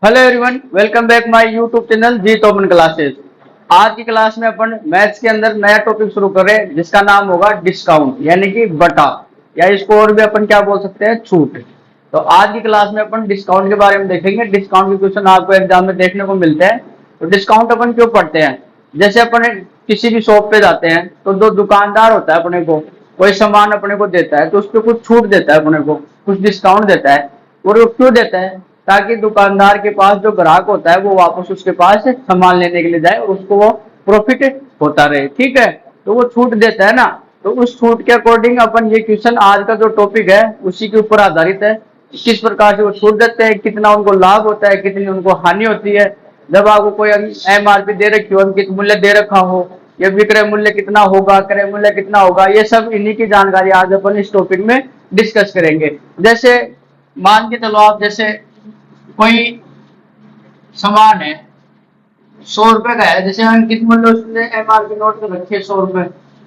Hello everyone, welcome back my YouTube channel G open classes. आज की class में अपन maths के अंदर नया टॉपिक शुरू कर रहे हैं जिसका नाम होगा डिस्काउंट यानी कि बटा, या इसको और भी अपन क्या बोल सकते हैं, छूट। तो आज की क्लास में अपन डिस्काउंट के बारे में देखेंगे। डिस्काउंट के क्वेश्चन आपको एग्जाम में देखने को मिलते हैं। तो डिस्काउंट अपन क्यों पढ़ते हैं? जैसे अपन किसी भी शॉप पे जाते हैं तो जो दुकानदार होता है अपने को कोई सामान अपने को देता है तो उस पर कुछ छूट देता है, अपने को कुछ डिस्काउंट देता है। और वो क्यों देता है? ताकि दुकानदार के पास जो ग्राहक होता है वो वापस उसके पास सामान लेने के लिए जाए और उसको वो प्रॉफिट होता रहे। ठीक है, तो वो छूट देता है ना। तो उस छूट के अकॉर्डिंग अपन ये क्वेश्चन आज का जो टॉपिक है उसी के ऊपर आधारित है। किस प्रकार से वो छूट देते हैं, कितना उनको लाभ होता है, कितनी उनको हानि होती है। जब आपको कोई एमआरपी दे रखी हो, अंकित मूल्य दे रखा हो, या विक्रय मूल्य कितना होगा, क्रय मूल्य कितना होगा, ये सब इन्हीं की जानकारी आज अपन इस टॉपिक में डिस्कस करेंगे। जैसे मान के चलो, आप जैसे कोई सामान है 100 रुपए का है, जैसे अंकित मूल्य उसने एमआरपी नोट कर रखे 100 रुपए।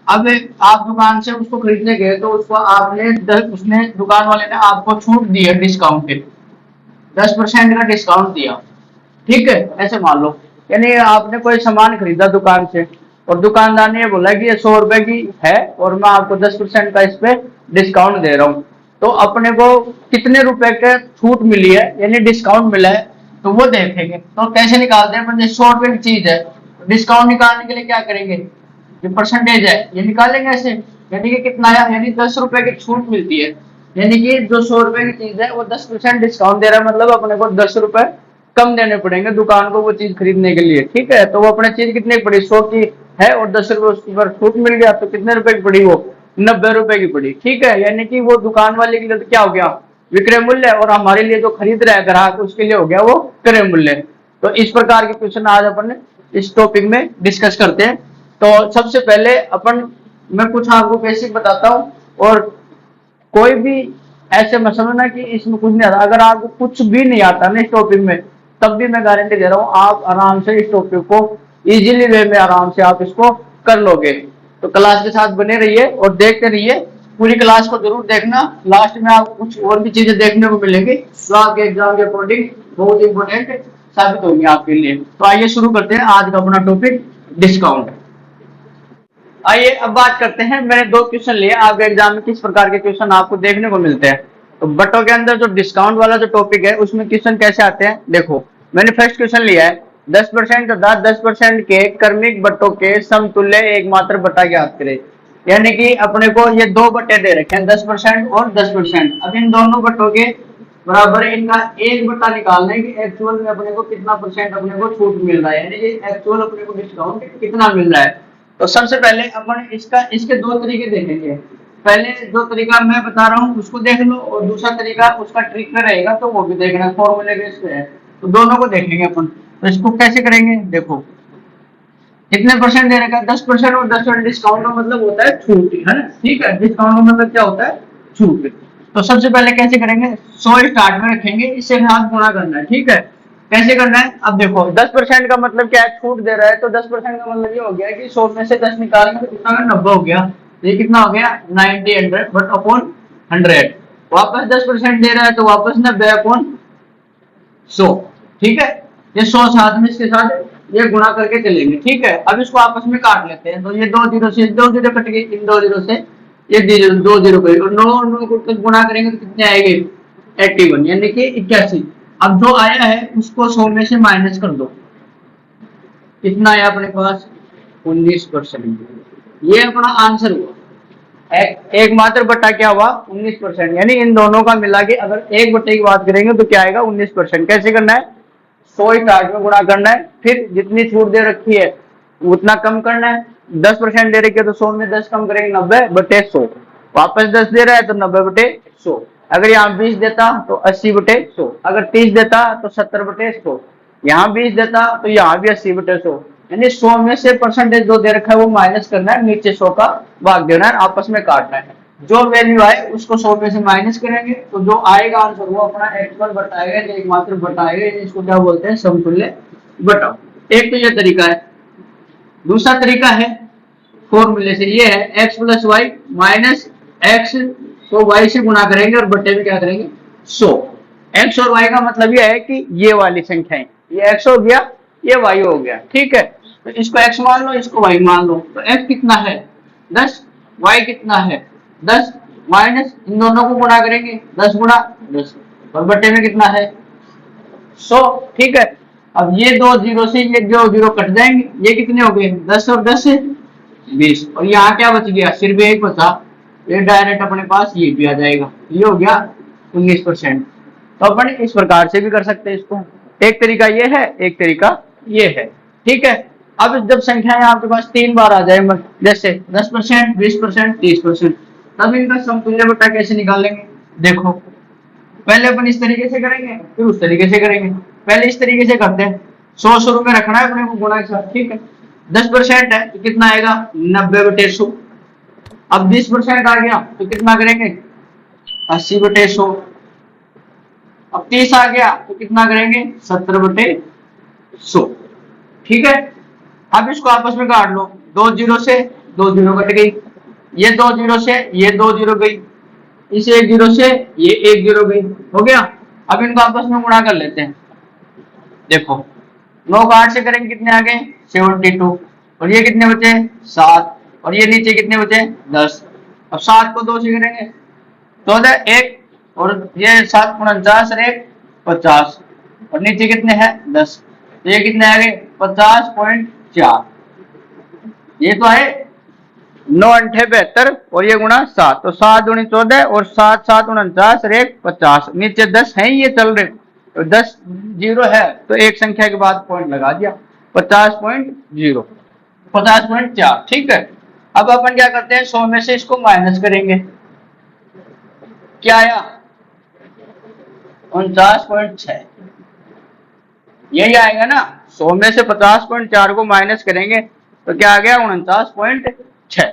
अब आप दुकान से उसको खरीदने गए तो उसको आपने उसने दुकान वाले ने आपको छूट दी है, डिस्काउंट के 10% का डिस्काउंट दिया। ठीक है, ऐसे मान लो यानी आपने कोई सामान खरीदा दुकान से और दुकानदार ने ये बोला कि ये 100 रुपए की है और मैं आपको 10% का इस पे डिस्काउंट दे रहा हूँ। तो अपने को कितने रुपए का छूट मिली है यानी डिस्काउंट मिला है, तो वो देखेंगे। तो कैसे निकालते हैं? जैसे 100 रुपए की चीज है, डिस्काउंट निकालने के लिए क्या करेंगे? जो परसेंटेज है ये निकालेंगे ऐसे, यानी कि कितना है, यानी 10 रुपए की छूट मिलती है। यानी कि जो 100 रुपए की चीज है वो 10% डिस्काउंट दे रहा है, मतलब अपने को 10 रुपए कम देने पड़ेंगे दुकान को वो चीज खरीदने के लिए। ठीक है, तो वो अपने चीज कितने की पड़ी? 100 की है और 10 रुपए उसके ऊपर छूट मिल गया, तो कितने रुपए की पड़ी? वो 90 रुपए की पड़ी। ठीक है, यानी कि वो दुकान वाले के लिए तो क्या हो गया, विक्रय मूल्य, और हमारे लिए जो खरीद रहा है ग्राहक उसके लिए हो गया वो क्रय मूल्य। तो इस प्रकार के क्वेश्चन आज अपन इस टॉपिक में डिस्कस करते हैं। तो सबसे पहले अपन मैं कुछ आपको बेसिक बताता हूँ, और कोई भी ऐसे मत समझना कि इसमें कुछ नहीं आता। अगर आपको कुछ भी नहीं आता ना इस टॉपिक में, तब भी मैं गारंटी दे रहा हूँ आप आराम से इस टॉपिक को इजीली वे में आराम से आप इसको कर लोगे। तो क्लास के साथ बने रहिए और देखते रहिए, पूरी क्लास को जरूर देखना। लास्ट में आपको कुछ और भी चीजें देखने को मिलेंगी जो आपके एग्जाम के अकॉर्डिंग बहुत इंपॉर्टेंट साबित होंगी आपके लिए। तो आइए शुरू करते हैं आज का अपना टॉपिक, डिस्काउंट। आइए अब बात करते हैं, मैंने दो क्वेश्चन लिए आपके एग्जाम में, किस प्रकार के क्वेश्चन आपको देखने को मिलते हैं। तो बटों के अंदर जो डिस्काउंट वाला जो टॉपिक है उसमें क्वेश्चन कैसे आते हैं, देखो मैंने फर्स्ट क्वेश्चन लिया है 10% तथा 10% के क्रमिक बटों के समतुल्य एकमात्र बटा ज्ञात करें। यानी कि अपने को ये दो बटे दे रखे हैं 10% और 10%। अब इन दोनों बटों के बराबर इनका एक बटा निकालना है कि एक्चुअल में अपने को कितना परसेंट अपने को छूट मिल रहा है, यानी कि एक्चुअल अपने को डिस्काउंट कितना मिल रहा है। तो सबसे पहले अपन इसके दो तरीके देखेंगे। पहले जो तरीका मैं बता रहा हूँ उसको देख लो, और दूसरा तरीका उसका ट्रिक में रहेगा तो वो भी देखना, फॉर्मूले बेस पे है। तो दोनों को देखेंगे अपन। तो इसको कैसे करेंगे, देखो कितने परसेंट दे रखा है 10%, और 10% डिस्काउंट का मतलब होता है छूट, है ना। ठीक है, डिस्काउंट का मतलब क्या होता है, छूट। तो सबसे पहले कैसे करेंगे, 100 स्टार्ट में रखेंगे, इससे हाथ गुणा करना है। ठीक है, कैसे करना है, अब देखो 10% का मतलब क्या है, छूट दे रहा है। तो 10% का मतलब ये हो गया कि 100 में से 10 निकालेंगे तो कितना, 90 हो गया। ये कितना हो गया, 90 100 बट अपॉन 100। वापस 10% दे रहा है तो वापस 90 अपॉन 100। ठीक है, ये 100 साथ में इसके साथ ये गुणा करके चलेंगे। ठीक है, अब इसको आपस में काट लेते हैं। तो ये दो जीरो से दो जीरो कट गई, इन दो जीरो से ये दो जीरो गई, और नौ को गुणा करेंगे तो कितने आएंगे, 81 यानी कि 81। अब जो आया है उसको 100 में से माइनस कर दो, कितना आया अपने पास, 19%। ये अपना आंसर हुआ। एक मात्र बटा क्या हुआ, 19%। यानी इन दोनों का मिला के अगर एक बटे की बात करेंगे तो क्या आएगा, 19%। कैसे करना है, 100 स्टार्ट में गुणा करना है, फिर जितनी छूट दे रखी है उतना कम करना है। 10% दे रखी है तो 100 में 10 कम करेंगे, 90 बटे 100। वापस 10 दे रहा है तो 90 बटे 100। अगर यहाँ 20 देता तो 80 बटे 100। अगर 30 देता तो 70 बटे 100। यहाँ 20 देता तो यहाँ भी 80 बटे 100। यानी 100 में से परसेंटेज जो दे रखा है वो माइनस करना है, नीचे 100 का भाग देना है, आपस में काटना है। जो वैल्यू आए उसको 100 में से माइनस करेंगे तो जो आएगा आंसर वो अपना एक्चुअल बताएगा, एकमात्र बताएगा। इसको क्या बोलते हैं, समतुल्य बटा। एक तो ये तरीका है। दूसरा तरीका है फॉर्मूले से, ये है X plus Y minus X को वाई से गुणा करेंगे और बट्टे में क्या करेंगे, 100। एक्स और वाई का मतलब यह है कि ये वाली संख्याएं, ये एक्स हो गया, ये वाई हो गया, ठीक है। तो इसको एक्स मान लो, इसको वाई मान लो। तो एक्स कितना है 10, वाई कितना है 10, माइनस इन दोनों को गुणा करेंगे 10 गुणा 10 और बटे में कितना है 100, ठीक है। अब ये दो जीरो से ये दो जीरो कट जाएंगे, ये कितने हो गए 10 और 10 से 20, और यहाँ क्या बच गया सिर्फ एक बचा, ये डायरेक्ट अपने पास ये भी आ जाएगा, ये हो गया 19%। तो अपन इस प्रकार से भी कर सकते हैं इसको, एक तरीका ये है, एक तरीका ये है, ठीक है। अब जब संख्याएं आपके पास 3 बार आ जाए, जैसे 10%, 20%, 30%, तब इनका समतुल्य बट्टा कैसे निकालेंगे, देखो पहले अपन इस तरीके से करेंगे फिर उस तरीके से करेंगे। पहले इस तरीके से करते हैं, 100 शुरू में रखना है अपने को गुणा के साथ, ठीक है। 10% है तो कितना आएगा 90/100। अब 20% आ गया तो कितना करेंगे 80/100। अब 30 आ गया तो कितना करेंगे 70/100, ठीक है। अब इसको आपस में काट लो, 2 जीरो से 2 जीरो कट गई, ये 2 जीरो से ये 2 जीरो गई, इस 1 जीरो से ये 1 जीरो गई, हो गया। अब इनको आपस में गुणा कर लेते हैं, देखो 9 को 8 से करेंगे कितने आ गए 72, और ये कितने बचे 7, और ये नीचे कितने बचे 10। अब 7 को 2 से करेंगे 14 1, और ये 7 × 49 और 1 50, और नीचे कितने हैं 10, तो ये कितने आ गए 50.4। ये तो है 9 8 72 और ये गुणा 7, तो 7 दूनी 14 और 7 7 49 और 1 50, नीचे 10 है ये चल रहे, तो 10 जीरो है तो एक संख्या के बाद पॉइंट लगा दिया 50.0, 50.4, ठीक है। अब अपन क्या करते हैं 100 में से इसको माइनस करेंगे, क्या आया 49.6, यही आएगा ना। 100 में से 50.4 को माइनस करेंगे तो क्या आ गया 49.6।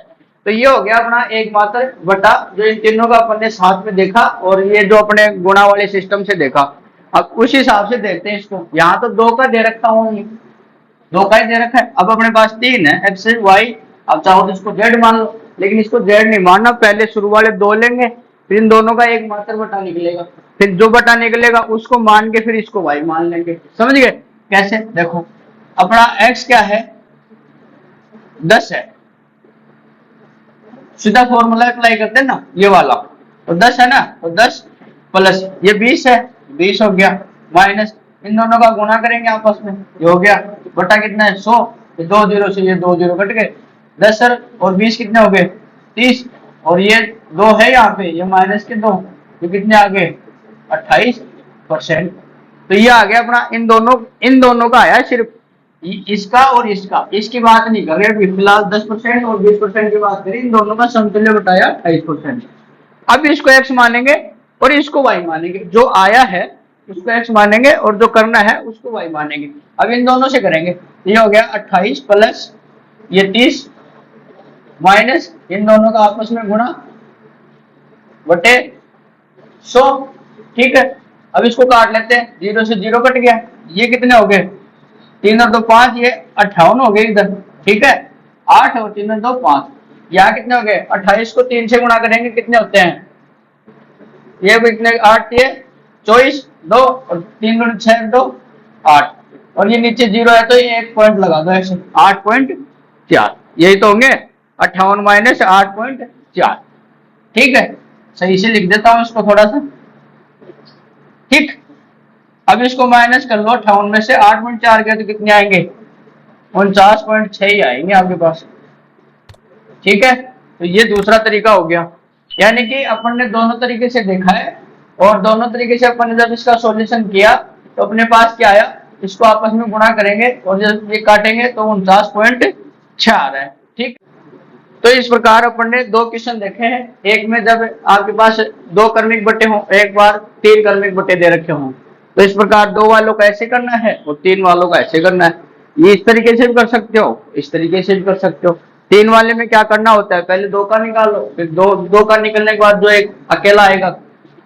तो ये हो गया अपना एकमात्र बटा, जो इन तीनों का अपन ने साथ में देखा और ये जो अपने गुणा वाले सिस्टम से देखा। अब उस हिसाब से देखते हैं इसको, यहाँ तो 2 का दे रखा हूँ, 2 का ही दे रखा है। अब अपने पास 3 है एक्स वाई, अब चाहो तो इसको जेड मान लो, लेकिन इसको जेड नहीं मानना, पहले शुरू वाले 2 लेंगे फिर इन दोनों का एक मात्र बटा निकलेगा, फिर जो बटा निकलेगा उसको मान के फिर इसको वाई मान लेंगे, समझ गए कैसे। देखो अपना एक्स क्या है 10 है, सीधा फॉर्मूला अप्लाई करते हैं ना ये वाला, तो 10 है ना, तो 10 प्लस ये 20 है, 20 हो गया, माइनस इन दोनों का गुणा करेंगे आपस में, ये हो गया बटा कितना है 100, 2 जीरो से ये 2 जीरो कट गए, 10 सर और 20 कितने हो गए 30, और ये 2 है यहाँ पे, ये माइनस के 2, ये कितने आ गए 28%। तो ये आ गया अपना इन दोनों का आया सिर्फ, इसका और इसका, इसकी बात नहीं कर रहे अभी फिलहाल 10% और 20% की बात करें, इन दोनों का समतुल्य बताया 28%। अब इसको x मानेंगे और इसको y मानेंगे, जो आया है उसको x मानेंगे और जो करना है उसको y मानेंगे। अब इन दोनों से करेंगे, ये हो गया 28 प्लस ये 30 माइनस इन दोनों का आपस में गुणा बटे 100, ठीक है। अब इसको काट लेते हैं, 0 से 0 कट गया, ये कितने हो गए 3 और 2 5, ये 58 हो गए इधर, ठीक है। 8 और 3 और 2 5, यहाँ कितने हो गए 28 को 3 से गुणा करेंगे कितने होते हैं, ये कितने 8 ये 24, 2 और 3 और 6 2 8, और ये नीचे 0 है तो ये एक पॉइंट लगा दो ऐसे 8.4, यही तो होंगे 58 माइनस 8.4, ठीक है। सही से लिख देता हूं इसको थोड़ा सा, ठीक। अब इसको माइनस कर लो, 58 में से 8.4 गया तो कितने आएंगे 49.6 ही आएंगे आपके पास, ठीक है। तो ये दूसरा तरीका हो गया, यानी कि अपन ने दोनों तरीके से देखा है और दोनों तरीके से अपन ने जब इसका सॉल्यूशन किया तो अपने पास क्या आया, इसको आपस में गुणा करेंगे और जब ये काटेंगे तो 49.6 आ रहा है, ठीक। तो इस प्रकार अपन ने 2 क्वेश्चन देखे हैं, एक में जब आपके पास 2 क्रमिक बटे हों, एक बार 3 क्रमिक बटे दे रखे हों, तो इस प्रकार 2 वालों का ऐसे करना है और 3 वालों का ऐसे करना है। ये इस तरीके से भी कर सकते हो, इस तरीके से भी कर सकते हो। 3 वाले में क्या करना होता है, पहले 2 का निकालो, फिर 2 का निकलने के बाद जो एक अकेला आएगा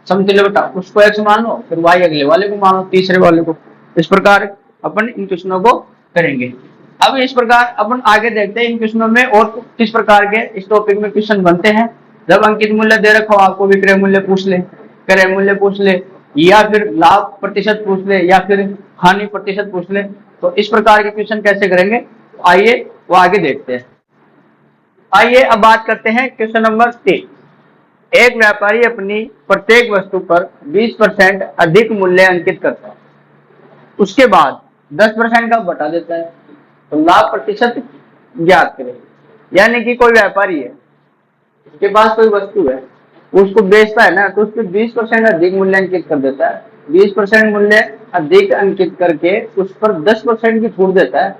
समतुल्य बटा उसको x मान लो, फिर y अगले वाले को मान लो, तीसरे वाले को। इस प्रकार अपन इन क्वेश्चनों को करेंगे। अब इस प्रकार अपन आगे देखते हैं इन क्वेश्चनों में और किस प्रकार के इस टॉपिक में क्वेश्चन बनते हैं। जब अंकित मूल्य दे रखा हो, आपको विक्रय मूल्य पूछ ले, क्रय मूल्य पूछ ले, या फिर लाभ प्रतिशत पूछ ले या फिर हानि प्रतिशत पूछ ले। तो इस प्रकार के क्वेश्चन कैसे करेंगे, आइए वो आगे देखते हैं। आइए अब बात करते हैं क्वेश्चन नंबर 3। एक व्यापारी अपनी प्रत्येक वस्तु पर 20% अधिक मूल्य अंकित करता है, उसके बाद 10% का बटा देता है, तो लाभ प्रतिशत ज्ञात करें। यानी कि कोई व्यापारी है, उसके पास कोई वस्तु है, उसको बेचता है ना, तो उसको 20% अधिक मूल्य अंकित कर देता है। 20% मूल्य अधिक अंकित करके उस पर 10% की छूट देता है,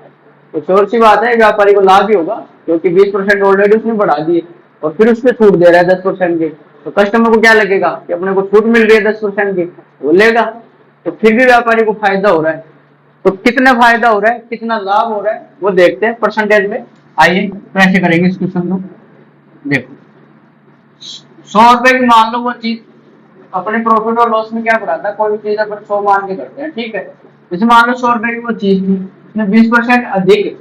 तो शोर सी बात है व्यापारी को लाभ ही होगा, क्योंकि 20% ऑलरेडी उसने बढ़ा दिए और फिर उस पर छूट दे रहा है 10% की। तो कस्टमर को क्या लगेगा कि अपने को छूट मिल रही है 10% की, वो लेगा, तो फिर भी व्यापारी को फायदा हो रहा है। तो कितना फायदा हो रहा है, कितना लाभ हो रहा है, वो देखते हैं परसेंटेज में। आइए कैसे करेंगे इस क्वेश्चन को। देखो 100 रुपए की मान लो वो चीज, अपने प्रॉफिट और लॉस में क्या पढ़ाता है, कोई भी चीज अपन 100 मान के करते हैं, ठीक है। जैसे मान लो 100 रुपए की वो चीज थी, उसने 20% अधिक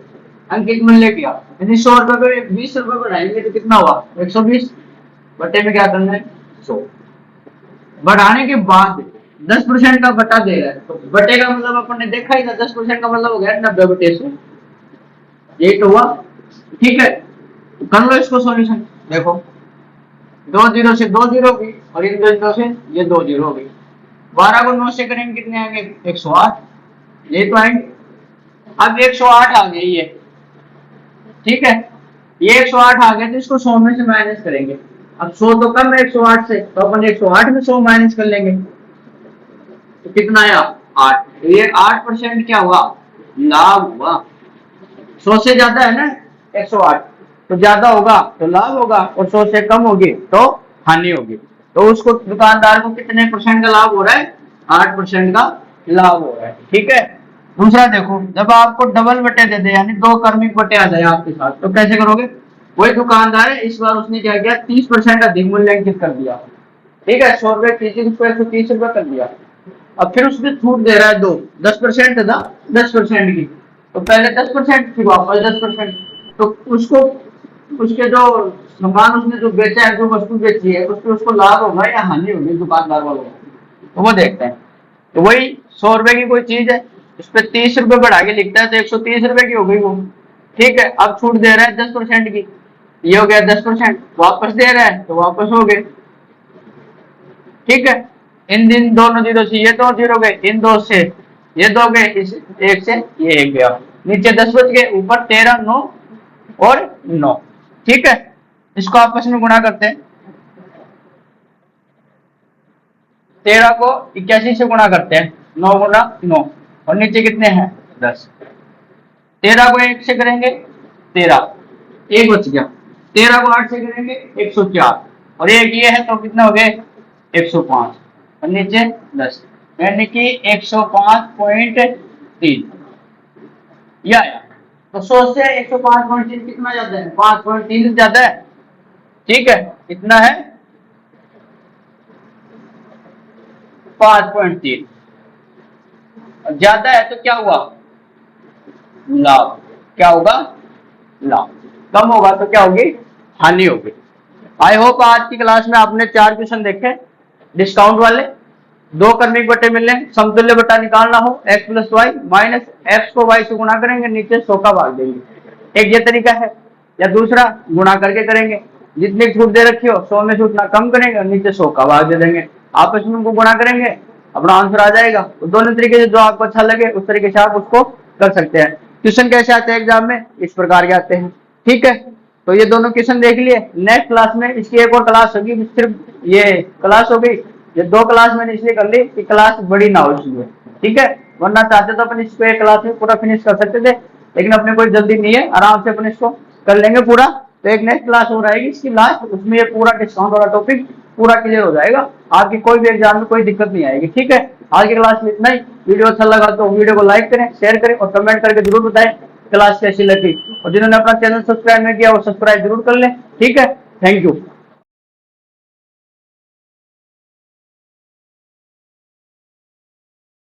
अंकित मूल्य किया, यदि 100 रुपए पे 20 रुपए बढ़ाएंगे तो कितना हुआ, 120। बटे में क्या करना है, 100। बढ़ाने के बाद 10% का बटा दे रहा है, तो बटे का मतलब अपन ने देखा ही था, 10% का मतलब हो गया 90/100, यही तो हुआ, ठीक है। कर लो इसको सॉल्यूशन। देखो 2 जीरो से 2 जीरो गई और इन 2 जीरो से ये 2 जीरो हो गई। 12 को 9 से करेंगे कितने आएंगे, 108, ये तो आएंगे। अब 108 आ गए ये, ठीक है, ये 108 आ गए, तो इसको 100 में से माइनस करेंगे। अब 100 तो कम है 108 से, तो अपन 108 में 100 माइनस कर लेंगे, तो कितना आया 8। तो ये 8% क्या हुआ, लाभ हुआ। 100 से ज्यादा है ना 108, तो ज्यादा होगा तो लाभ होगा, और 100 से कम होगी तो हानि होगी। तो उसको दुकानदार को कितने परसेंट का लाभ हो रहा है, 8% का लाभ हो रहा है, ठीक है। दूसरा देखो, जब आपको डबल बटे दे दे, यानी 2 क्रमिक बटे आ जाए आपके साथ, तो कैसे करोगे। वही दुकानदार है, इस बार उसने क्या किया, 30% अधिक मूल्यांकित कर दिया, ठीक है। 100 रुपए की चीज को 130 रुपए कर दिया। अब फिर उसमें छूट दे रहा है 10% था 10% की, तो पहले 10% फिर वापस 10%। तो उसको, उसके जो सामान उसने जो बेचा है, जो वस्तु बेची है, उसमें उसको लाभ होगा या हानि होगी दुकानदार वालों को, तो वो देखते हैं। तो वही 100 रुपए की कोई चीज है, उस पर 30 रुपए बढ़ा के लिखता है, तो 130 रुपए की हो गई वो, ठीक है। अब छूट दे रहा है 10% की, ये हो गया 10%, वापस दे रहा है तो वापस हो गए, ठीक है। इन दिन दोनों जीरो से ये 2 जीरो गए, इन 2 से ये 2 गए, इस 1 से ये 1 गया, नीचे 10 बच गए, ऊपर 13, 9 और 9, ठीक है। इसको आपस में गुणा करते हैं, 13 को 81 से गुणा करते हैं, 9 गुणा 9, और नीचे कितने हैं 10। 13 को 1 से करेंगे 13, 1 बच गया। 13 को 8 से करेंगे 104, और एक ये है, तो कितना हो गए 105, और नीचे 10, यानी कि 105.3 या तो 100 से 105.3 कितना ज्यादा है, 5.3 ज्यादा है, ठीक है। कितना है 5.3, ज्यादा है तो क्या हुआ, लाभ। क्या होगा, लाभ। कम होगा तो क्या होगी, हानि होगी। आई होप आज की क्लास में आपने 4 क्वेश्चन देखे डिस्काउंट वाले। 2 क्रमिक बटे मिले, समतुल्य बटा निकालना हो, x plus Y minus X को y से गुणा करेंगे, नीचे 100 का भाग देंगे, एक ये तरीका है। या दूसरा गुणा करके करेंगे, जितनी छूट दे रखी हो 100 में से उतना कम करेंगे और नीचे 100 का भाग दे देंगे, आपस में उनको गुणा करेंगे, अपना आंसर आ जाएगा। तो दोनों तरीके से जो आपको अच्छा लगे उस तरीके से आप उसको कर सकते हैं। क्वेश्चन कैसे आते हैं एग्जाम में, इस प्रकार के आते हैं, ठीक है। तो ये दोनों क्वेश्चन देख लिए। नेक्स्ट क्लास में इसकी एक और क्लास होगी, सिर्फ ये क्लास हो गई, ये 2 क्लास मैंने इसलिए कर ली कि क्लास बड़ी ना हो इसलिए, ठीक है। वरना चाहते तो अपन इसको एक क्लास में पूरा फिनिश कर सकते थे, लेकिन अपने कोई जल्दी नहीं है, आराम से अपन इसको कर लेंगे पूरा। तो एक नेक्स्ट क्लास हो रहेगी इसकी लास्ट, उसमें ये पूरा डिस्काउंट वाला टॉपिक पूरा क्लियर हो जाएगा, आपकी कोई भी एग्जाम में कोई दिक्कत नहीं आएगी, ठीक है। आज की क्लास में इतना ही। वीडियो अच्छा लगा तो वीडियो को लाइक करें, शेयर करें और कमेंट करके जरूर बताएं क्लास कैसी लगी, और जिन्होंने अपना चैनल सब्सक्राइब नहीं किया वो सब्सक्राइब जरूर कर लें, ठीक है। Thank you.